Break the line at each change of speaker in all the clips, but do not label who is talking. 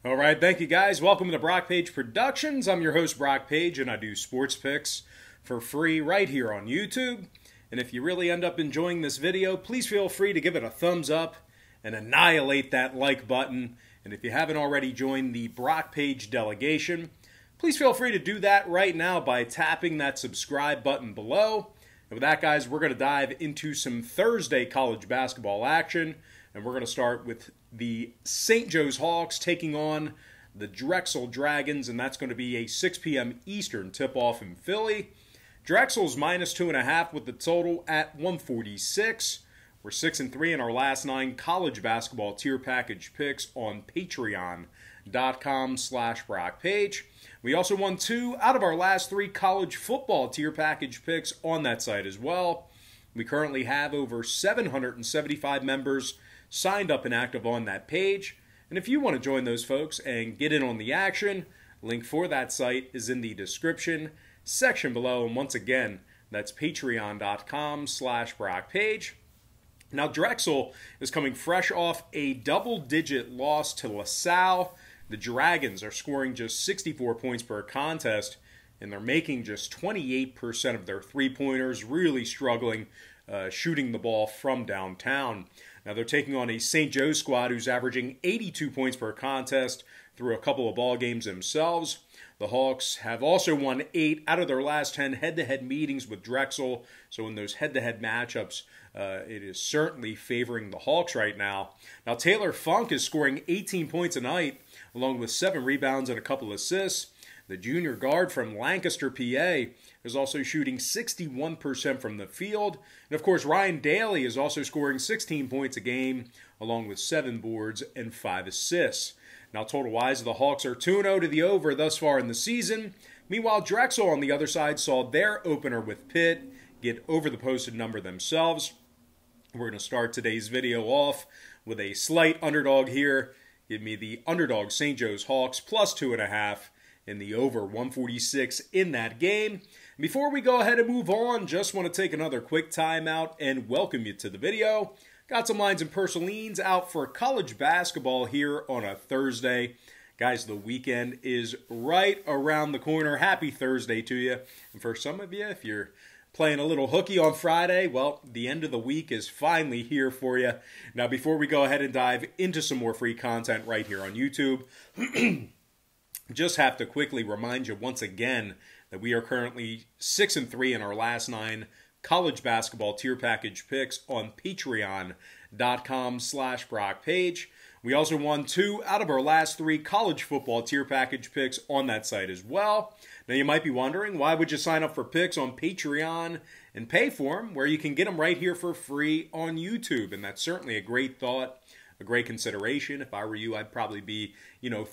All right, thank you guys. Welcome to Brock Page Productions. I'm your host, Brock Page, and I do sports picks for free right here on YouTube. And if you really end up enjoying this video, please feel free to give it a thumbs up and annihilate that like button. And if you haven't already joined the Brock Page delegation, please feel free to do that right now by tapping that subscribe button below. And with that, guys, we're going to dive into some Thursday college basketball action. And we're going to start with the St. Joe's Hawks taking on the Drexel Dragons, and that's going to be a 6 p.m. Eastern tip-off in Philly. Drexel's minus 2.5 with the total at 146. We're 6-3 in our last 9 college basketball tier package picks on patreon.com/BrockPage. We also won 2 out of our last 3 college football tier package picks on that site as well. We currently have over 775 members signed up and active on that page. And if you want to join those folks and get in on the action, link for that site is in the description section below. And once again, that's patreon.com/BrockPage. Now, Drexel is coming fresh off a double-digit loss to LaSalle. The Dragons are scoring just 64 points per contest, and they're making just 28% of their three-pointers, really struggling shooting the ball from downtown. Now, they're taking on a St. Joe's squad who's averaging 82 points per contest through a couple of ball games themselves. The Hawks have also won 8 out of their last 10 head-to-head meetings with Drexel. So in those head-to-head matchups, it is certainly favoring the Hawks right now. Now, Taylor Funk is scoring 18 points a night, along with 7 rebounds and a couple assists. The junior guard from Lancaster, PA, is also shooting 61% from the field. And, of course, Ryan Daly is also scoring 16 points a game, along with 7 boards and 5 assists. Now, total-wise, the Hawks are 2-0 to the over thus far in the season. Meanwhile, Drexel on the other side saw their opener with Pitt get over the posted number themselves. We're going to start today's video off with a slight underdog here. Give me the underdog St. Joe's Hawks plus 2.5. in the over 146 in that game. Before we go ahead and move on, just want to take another quick timeout and welcome you to the video. Got some lines and Purslines out for college basketball here on a Thursday. Guys, the weekend is right around the corner. Happy Thursday to you. And for some of you, if you're playing a little hooky on Friday, well, the end of the week is finally here for you. Now, before we go ahead and dive into some more free content right here on YouTube, just have to quickly remind you once again that we are currently 6-3 in our last 9 college basketball tier package picks on patreon.com/BrockPage. We also won 2 out of our last 3 college football tier package picks on that site as well. Now, you might be wondering, why would you sign up for picks on Patreon and pay for them, where you can get them right here for free on YouTube? And that's certainly a great thought, a great consideration. If I were you, I'd probably be,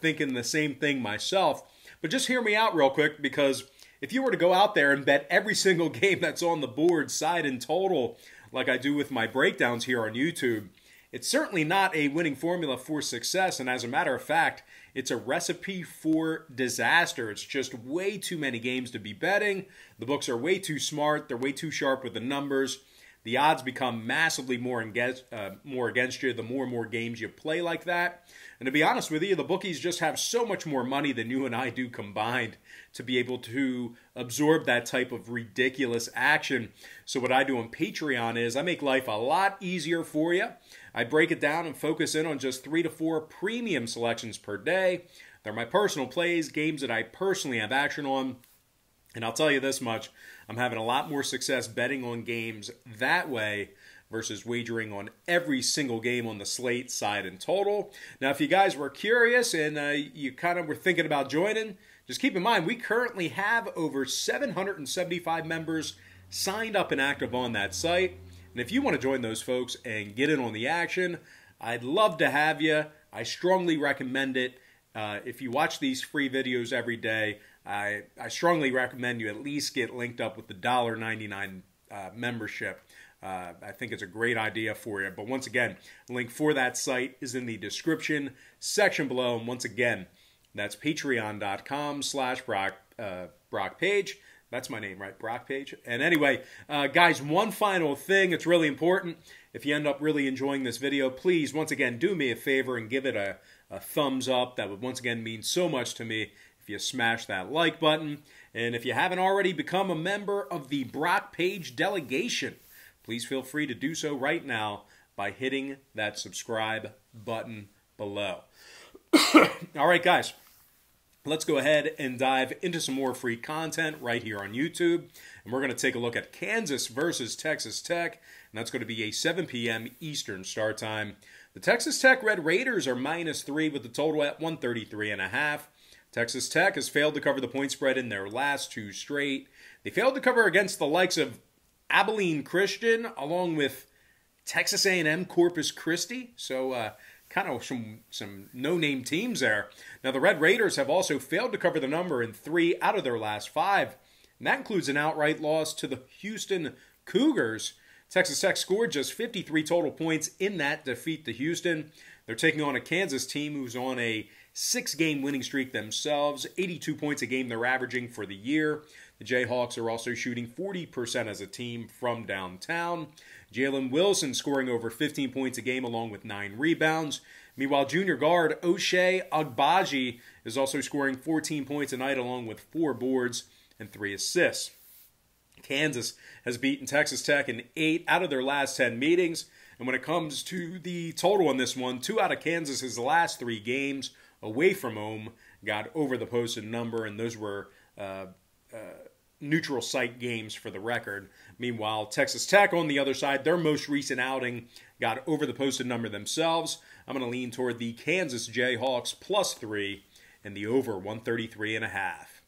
thinking the same thing myself. But just hear me out real quick, because if you were to go out there and bet every single game that's on the board, side and total, like I do with my breakdowns here on YouTube, it's certainly not a winning formula for success. And as a matter of fact, it's a recipe for disaster. It's just way too many games to be betting. The books are way too smart. They're way too sharp with the numbers. The odds become massively more against you the more and more games you play like that. And to be honest with you, the bookies just have so much more money than you and I do combined to be able to absorb that type of ridiculous action. So what I do on Patreon is I make life a lot easier for you. I break it down and focus in on just 3 to 4 premium selections per day. They're my personal plays, games that I personally have action on. And I'll tell you this much, I'm having a lot more success betting on games that way versus wagering on every single game on the slate, side, and total. Now, if you guys were curious and you kind of were thinking about joining, just keep in mind, we currently have over 775 members signed up and active on that site. And if you want to join those folks and get in on the action, I'd love to have you. I strongly recommend it. If you watch these free videos every day, I strongly recommend you at least get linked up with the $1.99 membership. I think it's a great idea for you. But once again, link for that site is in the description section below. And once again, that's patreon.com/BrockPage. That's my name, right? Brock Page. And anyway, guys, one final thing. It's really important. If you end up really enjoying this video, please, once again, do me a favor and give it a a thumbs up. That would once again mean so much to me if you smash that like button. And if you haven't already become a member of the Brock Page delegation, please feel free to do so right now by hitting that subscribe button below. All right, guys. Let's go ahead and dive into some more free content right here on YouTube. And we're going to take a look at Kansas versus Texas Tech. And that's going to be a 7 p.m. Eastern start time. The Texas Tech Red Raiders are -3 with the total at 133.5. Texas Tech has failed to cover the point spread in their last 2 straight. They failed to cover against the likes of Abilene Christian along with Texas A&M Corpus Christi. So, kind of some no-name teams there. Now, the Red Raiders have also failed to cover the number in 3 out of their last 5. And that includes an outright loss to the Houston Cougars. Texas Tech scored just 53 total points in that defeat to Houston. They're taking on a Kansas team who's on a 6-game winning streak themselves. 82 points a game they're averaging for the year. The Jayhawks are also shooting 40% as a team from downtown. Jalen Wilson scoring over 15 points a game along with 9 rebounds. Meanwhile, junior guard O'Shea Agbaji is also scoring 14 points a night along with 4 boards and 3 assists. Kansas has beaten Texas Tech in 8 out of their last 10 meetings. And when it comes to the total on this one, 2 out of Kansas's last 3 games away from home got over the posted number, and those were neutral site games for the record. Meanwhile, Texas Tech on the other side, their most recent outing got over the posted number themselves. I'm going to lean toward the Kansas Jayhawks +3 and the over 133.5.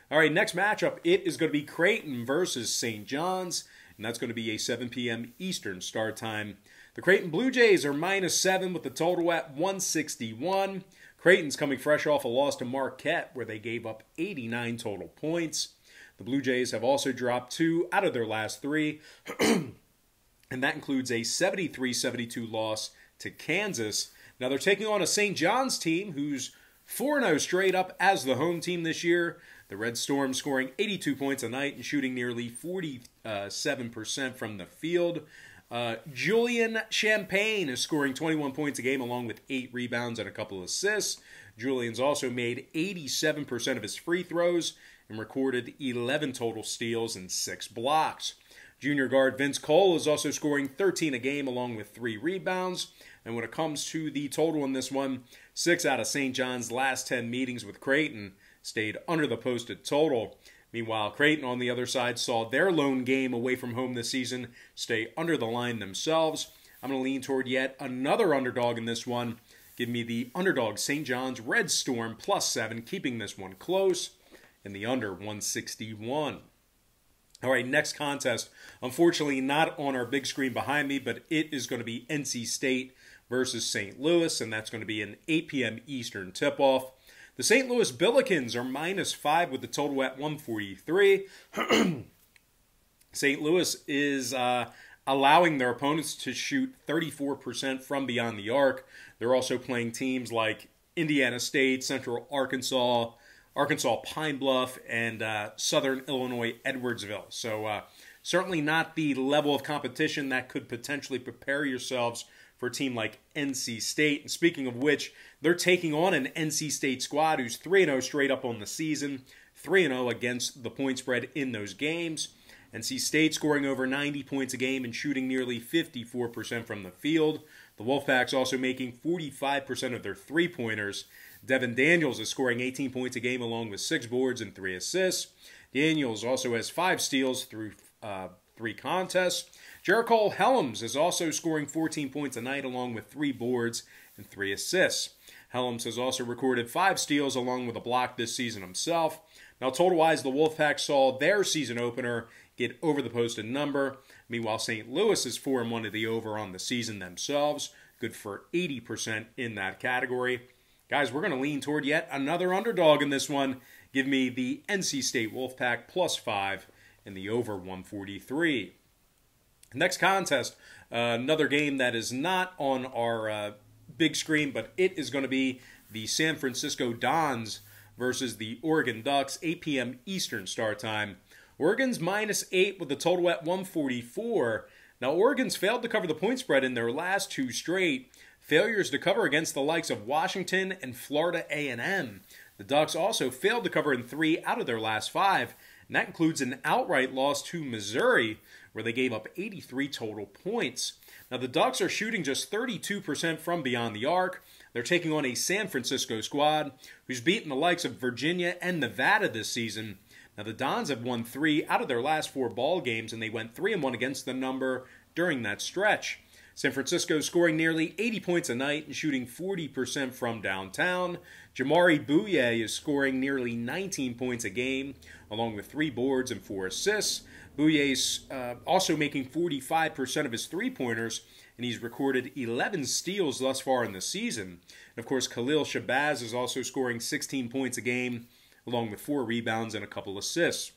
All right, next matchup, it is going to be Creighton versus St. John's, and that's going to be a 7 p.m. Eastern start time. The Creighton Blue Jays are -7 with the total at 161. Creighton's coming fresh off a loss to Marquette, where they gave up 89 total points. The Blue Jays have also dropped 2 out of their last 3, and that includes a 73-72 loss to Kansas. Now they're taking on a St. John's team who's 4-0 straight up as the home team this year. The Red Storm scoring 82 points a night and shooting nearly 47% from the field. Julian Champagne is scoring 21 points a game along with 8 rebounds and a couple of assists. Julian's also made 87% of his free throws and recorded 11 total steals and 6 blocks. Junior guard Vince Cole is also scoring 13 a game along with 3 rebounds. And when it comes to the total in this one, 6 out of St. John's last 10 meetings with Creighton stayed under the posted total. Meanwhile, Creighton on the other side saw their lone game away from home this season stay under the line themselves. I'm going to lean toward yet another underdog in this one. Give me the underdog St. John's Red Storm +7, keeping this one close, and the under 161. All right, next contest. Unfortunately, not on our big screen behind me, but it is going to be NC State versus St. Louis, and that's going to be an 8 p.m. Eastern tip-off. The St. Louis Billikens are -5 with the total at 143. St. Louis is allowing their opponents to shoot 34% from beyond the arc. They're also playing teams like Indiana State, Central Arkansas, Arkansas Pine Bluff, and Southern Illinois Edwardsville. So certainly not the level of competition that could potentially prepare yourselves for a team like NC State. And speaking of which, they're taking on an NC State squad who's 3-0 straight up on the season, 3-0 against the point spread in those games. NC State scoring over 90 points a game and shooting nearly 54% from the field. The Wolfpack's also making 45% of their three-pointers. Devin Daniels is scoring 18 points a game along with 6 boards and 3 assists. Daniels also has 5 steals through 3 contests. Jericole Helms is also scoring 14 points a night along with 3 boards and 3 assists. Helms has also recorded 5 steals along with a block this season himself. Now, total-wise, the Wolfpack saw their season opener get over the posted number. Meanwhile, St. Louis is 4-1 to the over on the season themselves. Good for 80% in that category. Guys, we're going to lean toward yet another underdog in this one. Give me the NC State Wolfpack +5 and the over 143. Next contest, another game that is not on our big screen, but it is going to be the San Francisco Dons versus the Oregon Ducks, 8 p.m. Eastern start time. Oregon's -8 with the total at 144. Now, Oregon's failed to cover the point spread in their last 2 straight. failures to cover against the likes of Washington and Florida A&M. The Ducks also failed to cover in 3 out of their last 5, and that includes an outright loss to Missouri, where they gave up 83 total points. Now, the Ducks are shooting just 32% from beyond the arc. They're taking on a San Francisco squad who's beaten the likes of Virginia and Nevada this season. Now, the Dons have won 3 out of their last 4 ball games, and they went 3-1 against the number during that stretch. San Francisco scoring nearly 80 points a night and shooting 40% from downtown. Jamari Bouye is scoring nearly 19 points a game, along with 3 boards and 4 assists. Bouye's also making 45% of his three-pointers, and he's recorded 11 steals thus far in the season. And of course, Khalil Shabazz is also scoring 16 points a game, along with 4 rebounds and a couple assists.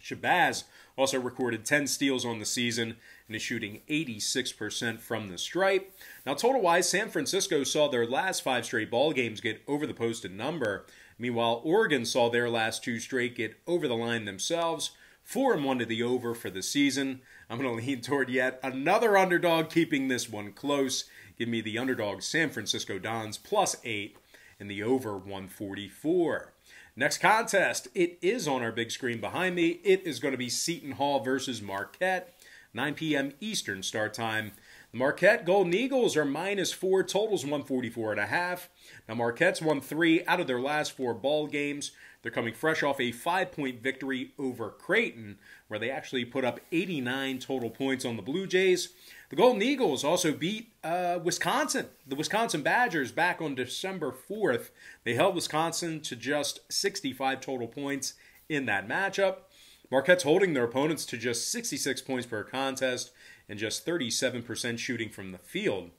Shabazz also recorded 10 steals on the season and is shooting 86% from the stripe. Now, total-wise, San Francisco saw their last 5 straight ball games get over the posted number. Meanwhile, Oregon saw their last 2 straight get over the line themselves. 4-1 to the over for the season. I'm going to lean toward yet another underdog, keeping this one close. Give me the underdog San Francisco Dons +8 and the over 144. Next contest, it is on our big screen behind me. It is going to be Seton Hall versus Marquette, 9 p.m. Eastern start time. The Marquette Golden Eagles are -4, totals 144.5. Now, Marquette's won 3 out of their last 4 ball games. They're coming fresh off a 5-point victory over Creighton, where they actually put up 89 total points on the Blue Jays. The Golden Eagles also beat Wisconsin, the Wisconsin Badgers, back on December 4th. They held Wisconsin to just 65 total points in that matchup. Marquette's holding their opponents to just 66 points per contest and just 37% shooting from the field.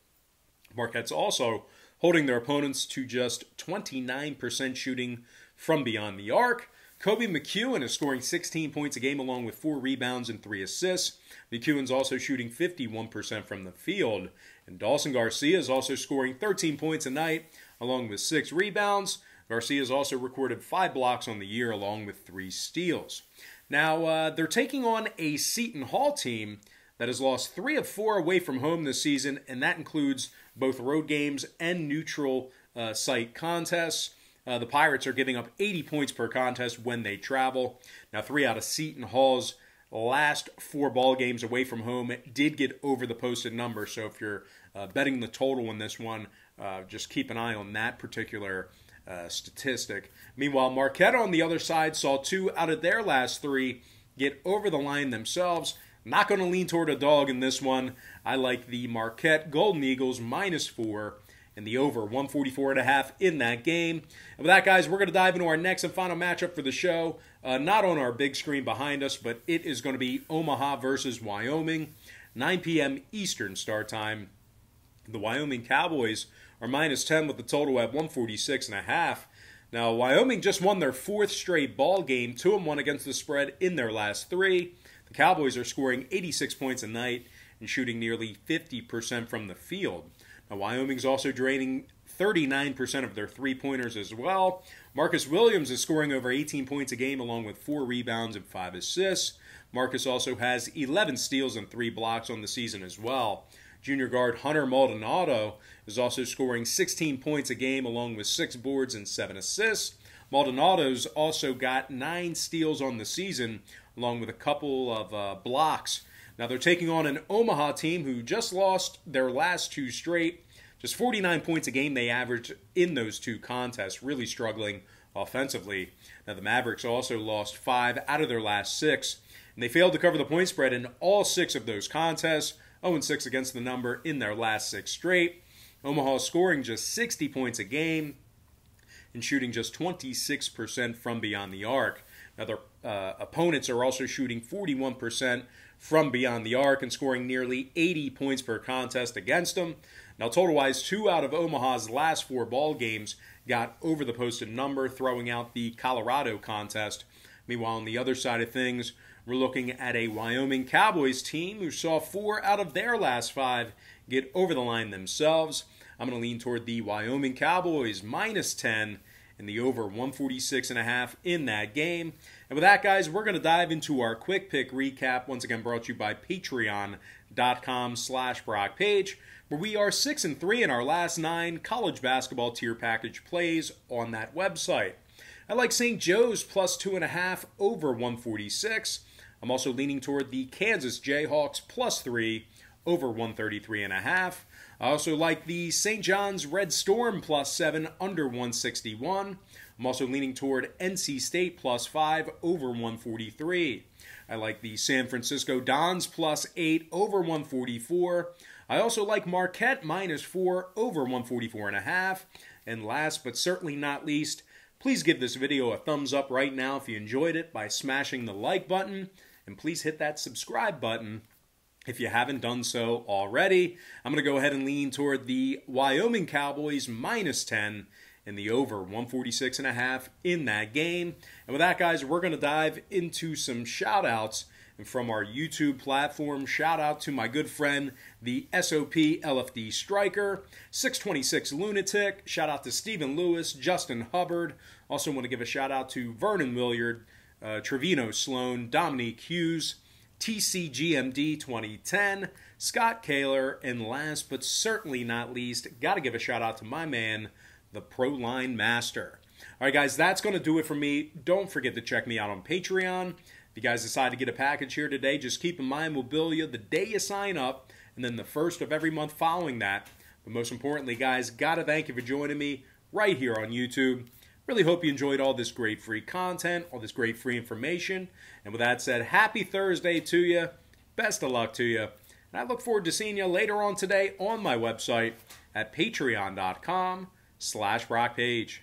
Marquette's also holding their opponents to just 29% shooting from beyond the arc. Kobe McEwen is scoring 16 points a game along with 4 rebounds and 3 assists. McEwen's also shooting 51% from the field. And Dawson Garcia is also scoring 13 points a night along with 6 rebounds. Garcia's also recorded 5 blocks on the year along with 3 steals. Now, they're taking on a Seton Hall team that has lost 3 of 4 away from home this season, and that includes both road games and neutral site contests. The Pirates are giving up 80 points per contest when they travel. Now, 3 out of Seton Hall's last 4 ball games away from home did get over the posted number, so if you're betting the total in this one, just keep an eye on that particular statistic. Meanwhile, Marquette on the other side saw 2 out of their last 3 get over the line themselves. Not going to lean toward a dog in this one. I like the Marquette Golden Eagles -4 and the over 144.5 in that game. And with that, guys, we're going to dive into our next and final matchup for the show. Not on our big screen behind us, but it is going to be Omaha versus Wyoming, 9 p.m. Eastern start time. The Wyoming Cowboys are -10 with the total at 146.5. Now, Wyoming just won their 4th straight ball game, 2-1 against the spread in their last 3. The Cowboys are scoring 86 points a night and shooting nearly 50% from the field. Now, Wyoming's also draining 39% of their three-pointers as well. Marcus Williams is scoring over 18 points a game along with 4 rebounds and 5 assists. Marcus also has 11 steals and 3 blocks on the season as well. Junior guard Hunter Maldonado is also scoring 16 points a game along with 6 boards and 7 assists. Maldonado's also got 9 steals on the season along with a couple of blocks. Now, they're taking on an Omaha team who just lost their last 2 straight. Just 49 points a game they averaged in those 2 contests, really struggling offensively. Now, the Mavericks also lost 5 out of their last 6, and they failed to cover the point spread in all 6 of those contests, 0-6 against the number in their last 6 straight. Omaha scoring just 60 points a game and shooting just 26% from beyond the arc. Now, their opponents are also shooting 41% from beyond the arc and scoring nearly 80 points per contest against them. Now, total-wise, 2 out of Omaha's last 4 ball games got over the posted number, throwing out the Colorado contest. Meanwhile, on the other side of things, we're looking at a Wyoming Cowboys team who saw 4 out of their last 5 get over the line themselves. I'm going to lean toward the Wyoming Cowboys -10 and the over 146.5 in that game. And with that, guys, we're going to dive into our quick pick recap, once again brought to you by patreon.com/BrockPage, where we are 6-3 in our last 9 college basketball tier package plays on that website. I like St. Joe's plus 2.5 over 146. I'm also leaning toward the Kansas Jayhawks plus 3 over 133.5. I also like the St. John's Red Storm plus 7 under 161. I'm also leaning toward NC State plus 5 over 143. I like the San Francisco Dons plus 8 over 144. I also like Marquette minus 4 over 144.5. And last but certainly not least, please give this video a thumbs up right now if you enjoyed it by smashing the like button. And please hit that subscribe button if you haven't done so already. I'm going to go ahead and lean toward the Wyoming Cowboys minus 10 and the over 146.5 in that game. And with that, guys, we're going to dive into some shout-outs. And from our YouTube platform, shout out to my good friend, the SOP LFD Striker, 626 Lunatic, shout out to Stephen Lewis, Justin Hubbard. Also want to give a shout out to Vernon Williard, Trevino Sloan, Dominique Hughes, TCGMD 2010, Scott Kaler, and last but certainly not least, got to give a shout out to my man, the ProLine Master. All right, guys, that's going to do it for me. Don't forget to check me out on Patreon. If you guys decide to get a package here today, just keep in mind we'll bill you the day you sign up and then the first of every month following that. But most importantly, guys, got to thank you for joining me right here on YouTube. Really hope you enjoyed all this great free content, all this great free information. And with that said, happy Thursday to you. Best of luck to you. And I look forward to seeing you later on today on my website at patreon.com/BrockPage.